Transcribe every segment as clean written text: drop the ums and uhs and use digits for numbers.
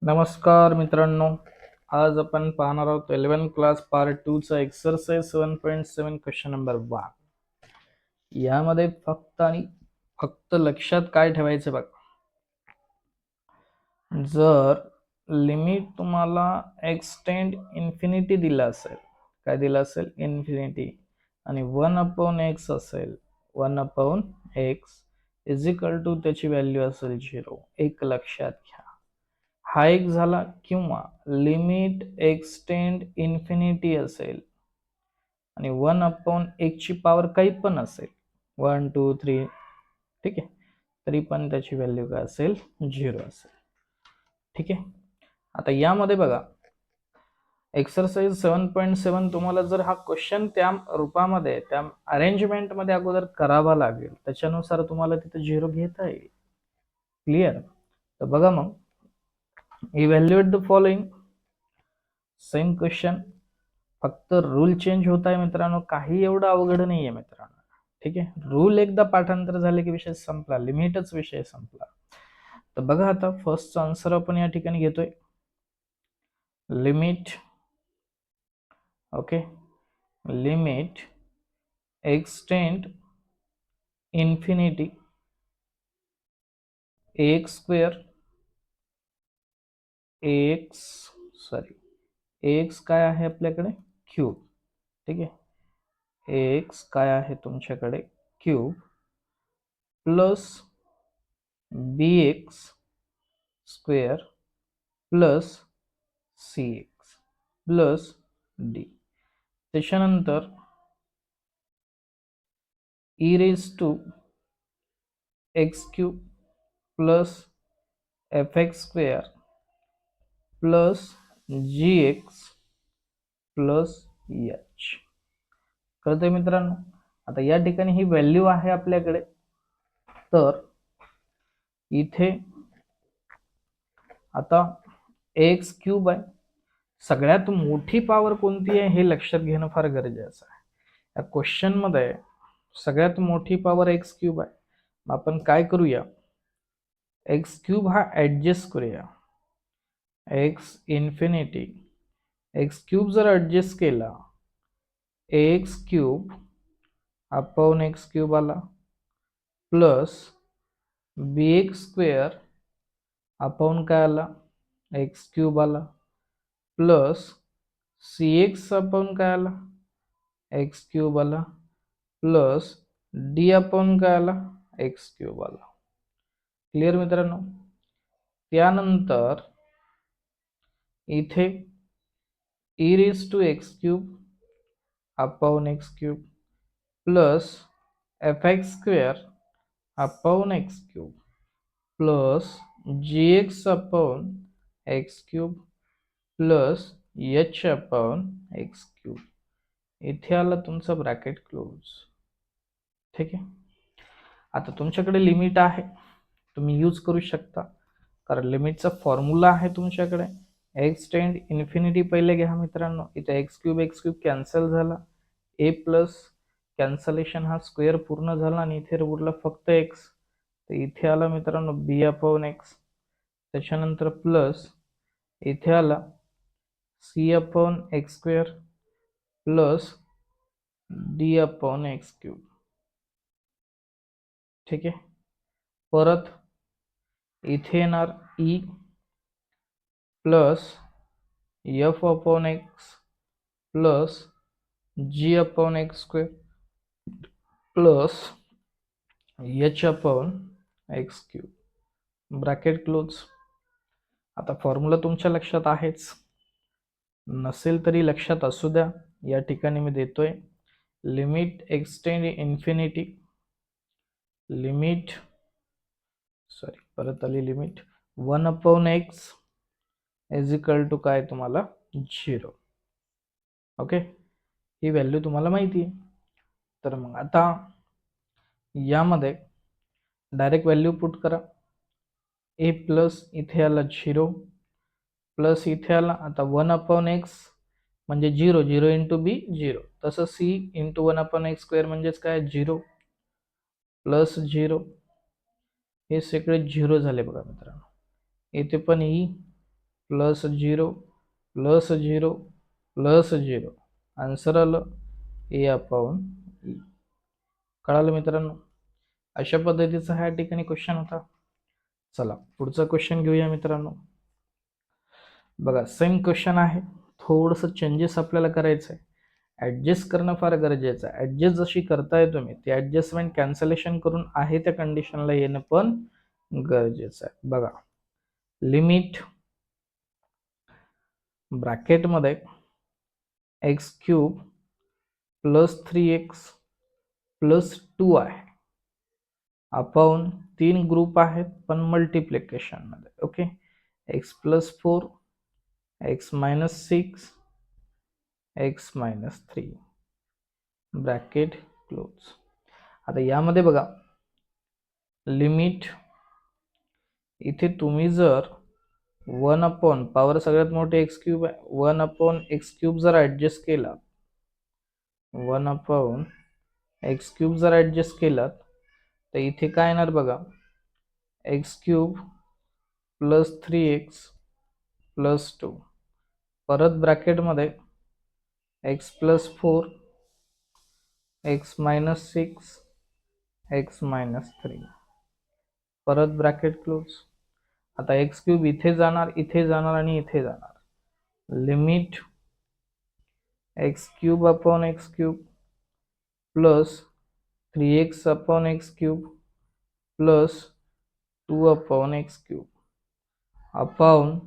नमस्कार मित्रांनो, आज आपण पाहणार आहोत 11 क्लास पार्ट 2 चा एक्सरसाइज 7.7 क्वेश्चन नंबर 1. यामध्ये फक्त आणि फक्त लक्षात काय ठेवायचं बघा, जर लिमिट तुम्हाला एक्सटेंड इन्फिनिटी दिला असेल, काय दिला असेल इन्फिनिटी, आणि 1/x असेल, 1/x इज इक्वल टू त्याची व्हॅल्यू असेल 0. एक लक्षात घ्या, हा एक झाला. किंवा लिमिट एक्सटेंड इन्फिनिटी असेल आणि 1/x ची पॉवर काही पण असेल, 1 2 3, ठीक आहे, तरी पण त्याची व्हॅल्यू काय असेल, 0 असेल. ठीक आहे. आता यामध्ये बघा, एक्सरसाइज 7.7 तुम्हाला जर हा क्वेश्चन त्या रूपामध्ये, त्या अरेंजमेंट मध्ये अगोदर करावा लागेल, त्याच्यानुसार तुम्हाला तिथे 0 घेता येईल. क्लिअर? तर बघा मग, evaluate the following. Same question, फक्त रूल चेंज होत आहे मित्रांनो, काही एवढं अवघड नाहीये मित्रांनो. ठीक आहे, रूल एकदा पाठांतर झाले की विषय संपला, लिमिटच विषय संपला. तर बघा, आता फर्स्ट आन्सर आपण या ठिकाणी घेतोय. Limit, okay, limit x tend infinity x square, x काय आहे आपल्याकडे, क्यूब. ठीक आहे, एक्स काय आहे तुमच्याकडे, cube, plus bx square plus cx plus d. त्याच्यानंतर e raise to x cube plus fx square plus gx plus h. कळतंय मित्रांनो? आता या ठिकाणी ही व्हॅल्यू आहे आपल्याकडे, तर इथे आता एक्स क्यूब आहे. सगळ्यात मोठी पॉवर कोणती आहे हे लक्षात घेणं फार गरजेचं आहे. या क्वेश्चन मध्ये सगळ्यात मोठी पॉवर एक्स क्यूब आहे. आपण काय करूया, एक्स क्यूब हा ऍडजस्ट करूया. एक्स इन्फिनिटी, एक्स क्यूब जर ऍडजस्ट केला, x cube upon x cube आला, प्लस bx स्क्वेअर अपॉन काय आला, एक्स क्यूब आला, प्लस cx अपॉन काय आला, एक्स क्यूब आला, प्लस d अपॉन काय आला, एक्स क्यूब आला. क्लिअर मित्रांनो? त्यानंतर इथे e raise to x cube upon x cube plus fx square upon x cube plus gx upon x cube plus h upon x cube. इथे आला तुमचा ब्रॅकेट क्लोज. ठीक आहे. आता तुमच्याकडे लिमिट आहे, तुम्ही यूज करू शकता, कारण लिमिटचा फॉर्म्युला आहे तुमच्याकडे. एक्सटेंड इन्फिनिटी पहिले घ्या मित्रांनो. इथे एक्स क्यूब कॅन्सल झाला, ए प्लस कॅन्सलेशन हा स्क्वेअर पूर्ण झाला, आणि इथे उरला फक्त एक्स. तर इथे आला मित्रांनो बी अपॉन एक्स. त्याच्यानंतर प्लस इथे आला C upon X square plus D upon x cube. ठीक आहे. परत इथे येणार E plus F upon X plus G upon X square plus H upon x cube, bracket close. आता फॉर्म्युला तुमच्या लक्षात आहेच, नसेल तरी लक्षात असू द्या. या ठिकाणी मी देतोय लिमिट एक्सटेंड इन्फिनिटी, लिमिट परत आली limit 1/x is equal to काय तुम्हाला 0. ओके, ही व्हॅल्यू तुम्हाला माहिती आहे. तर मग आता यामध्ये डायरेक्ट व्हॅल्यू पुट करा. ए प्लस इथे आला 0 प्लस इथे आला आता 1/x म्हणजे 0, 0 इंटू बी 0, तसं सी इंटू 1/x स्क्वेअर म्हणजेच काय 0 प्लस 0. हे सगळे 0 झाले बघा मित्रांनो. इथे पण ई +0 +0 +0, आन्सर आलं A/E. कळालं मित्रांनो? अशा पद्धतीचा ह्या ठिकाणी क्वेश्चन होता. चला पुढचा क्वेश्चन घेऊया मित्रांनो. बघा सेम क्वेश्चन आहे, थोडस चेंजेस आपल्याला करायचं आहे. ऍडजस्ट करणं फार गरजेचं आहे. ऍडजस्ट जशी करताय तुम्ही ती ऍडजस्टमेंट कॅन्सलेशन करून आहे त्या कंडिशनला येणं पण गरजेचं आहे. बघा लिमिट ब्रॅकेटमध्ये x³ +3x +2 आहे अपॉन 3 ग्रुप आहेत पण मल्टिप्लिकेशन मध्ये. Okay, x+4 x-6 x-3 bracket close. आता यामध्ये बघा लिमिट इथे तुम्ही जर 1 अपॉन पॉवर सगळ्यात मोठे x³ आहे, 1 अपॉन x³ जर ऍडजस्ट केला, 1 अपॉन x³ जर ऍडजस्ट केलात तर इथे काय येणार बघा, x³ +3x +2 परत ब्रॅकेटमध्ये x+4 x-6 x-3 परत ब्रॅकेट क्लोज. आता x³ इथे जाणार, इथे जाणार आणि इथे जाणार. Limit x³ upon x³ plus 3x upon x³ plus 2 upon x³ upon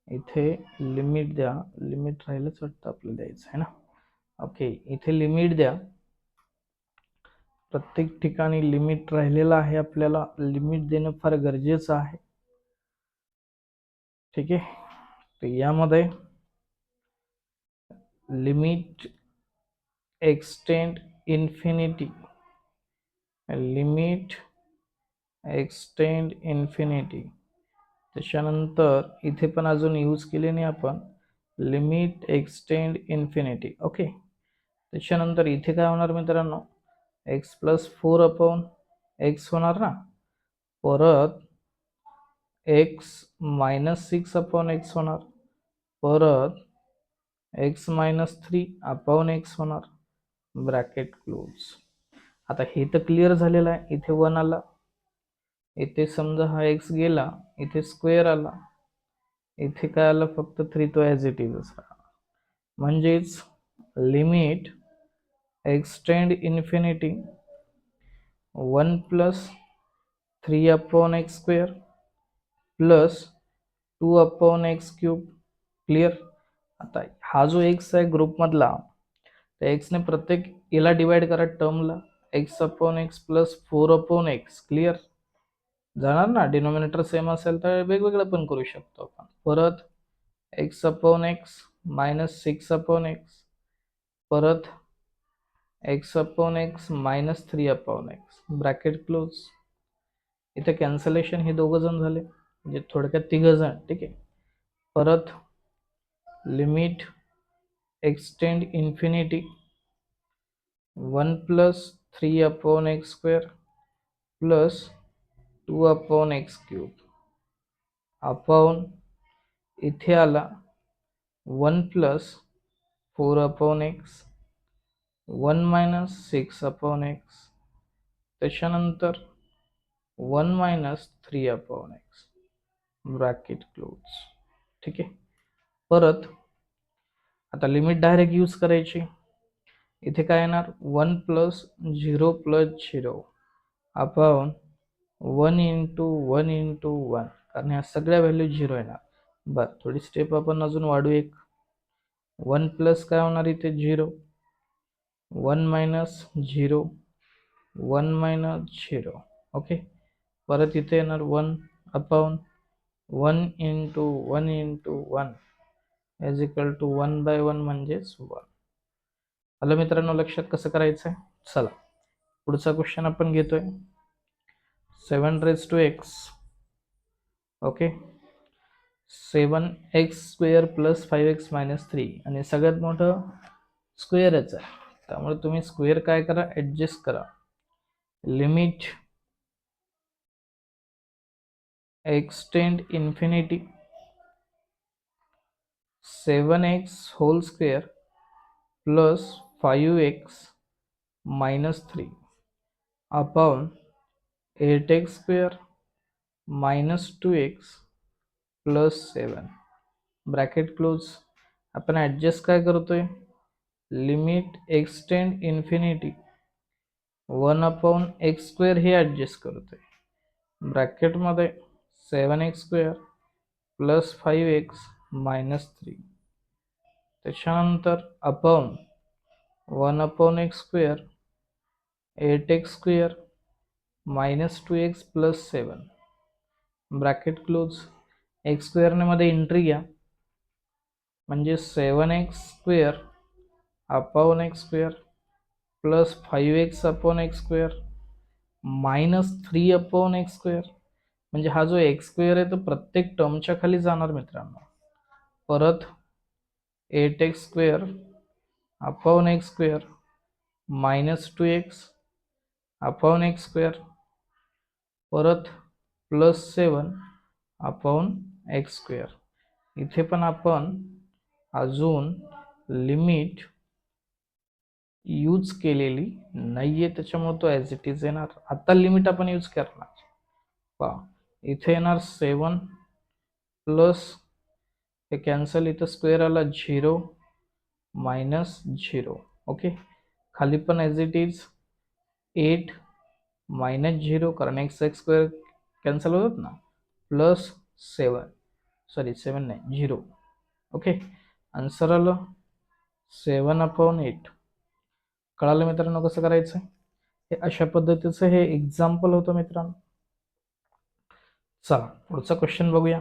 इथे लिमिट द्या, लिमिट राहिलंच वाटतं आपल्याला द्यायचं आहे ना. ओके, इथे लिमिट द्या, प्रत्येक ठिकाणी लिमिट राहिलेलं आहे, आपल्याला लिमिट देणं फार गरजेचं आहे. ठीक आहे, तर यामध्ये limit x tend infinity, limit x tend infinity, त्याच्यानंतर इथे पण अजून यूज केले नाही आपण, लिमिट एक्सटेंड इन्फिनिटी. ओके, त्याच्यानंतर इथे काय होणार मित्रांनो, x+4 अपॉन x होणार ना, परत x-6 अपॉन x होणार, परत x-3 अपॉन x होणार, ब्रॅकेट क्लोज. आता हे तर क्लिअर झालेलं आहे. इथे 1 आला, इथे समजा हा x गेला, इथे स्क्वेअर आला, इथे काय आलं फक्त 3, तो ॲज इट इजच राहणार. म्हणजेच limit x tend infinity 1 + 3 upon x² plus 2 upon x³. Clear. आता हा जो x आहे ग्रुपमधला, त्या x ने प्रत्येक याला डिवाइड करा टर्मला, x upon x plus 4 upon x. Clear जाणार ना, डिनोमिनेटर सेम असेल तर वेगवेगळं पण करू शकतो आपण. परत x upon x -6 upon x, परत x upon x -3 upon x, bracket close. इथे कॅन्सलेशन हे दोघं जण झाले, म्हणजे थोडक्यात 3 जण. ठीक आहे, परत limit x tend infinity 1 + 3 upon x² plus 2 upon x³ upon इथे आला 1 + 4 अपॉन x 1 - 6 अपॉन x, त्याच्यानंतर 1 - 3 अपॉन x, ब्रॅकेट क्लोज. ठीक आहे, परत आता लिमिट डायरेक्ट यूज करायची. इथे काय येणार, 1 + 0 + 0 अपॉन 1 × 1 × 1, कारण ह्या सगळ्या व्हॅल्यू 0 येणार. बरं, थोडी स्टेप आपण अजून वाढू एक. 1 प्लस काय होणार इथे 0, 1 - 0 1 - 0. ओके, परत इथे येणार 1 अपॉन 1 × 1 × 1 इज इक्वल टू 1/1 म्हणजेच 1. आलं मित्रांनो लक्षात कसं करायचं आहे? चला पुढचा क्वेश्चन आपण घेतोय. 7x, ओके, 7x² + 5x - 3, आणि सगळ्यात मोठं स्क्वेअरच आहे, त्यामुळे तुम्ही स्क्वेअर काय करा, ऍडजस्ट करा. Limit x tend infinity 7x whole square plus 5x minus 3 upon 8x square minus 2x plus 7 bracket close. आपण ॲडजस्ट काय करतोय, limit x tend infinity 1 upon X square हे ॲडजस्ट करतोय. ब्रॅकेटमध्ये 7x square plus 5x minus 3 त्याच्यानंतर upon 1 upon X square 8x square minus 2x plus 7 bracket close. X स्क्वेअरने मध्ये entry घ्या म्हणजे 7x square upon X square plus 5x upon X square minus 3 upon X square. म्हणजे हा जो x square आहे तो प्रत्येक टर्मच्या खाली जाणार मित्रांनो. परत 8x square upon X square minus 2x upon X square परत प्लस 7 अपॉन एक्स स्क्वेअर. इथे पण आपण अजून लिमिट यूज केलेली नाहीये त्याच्यामुळे तो ॲज इट इज येणार. आता लिमिट आपण यूज करणार पहा, इथे येणार 7 प्लस हे कॅन्सल, इथं स्क्वेअर आला 0 मायनस 0. ओके, खाली पण ॲज इट इज 8 मायनस 0 कारण एक्स एक्स स्क्वेअर कॅन्सल होतात ना, प्लस 7 सॉरी 7 नाही 0. ओके, आन्सर आलं 7 अपॉन 8. कळालं मित्रांनो कसं करायचं. हे अशा पद्धतीचं हे एक्झाम्पल होतं मित्रांनो. चला पुढचा क्वेश्चन बघूया.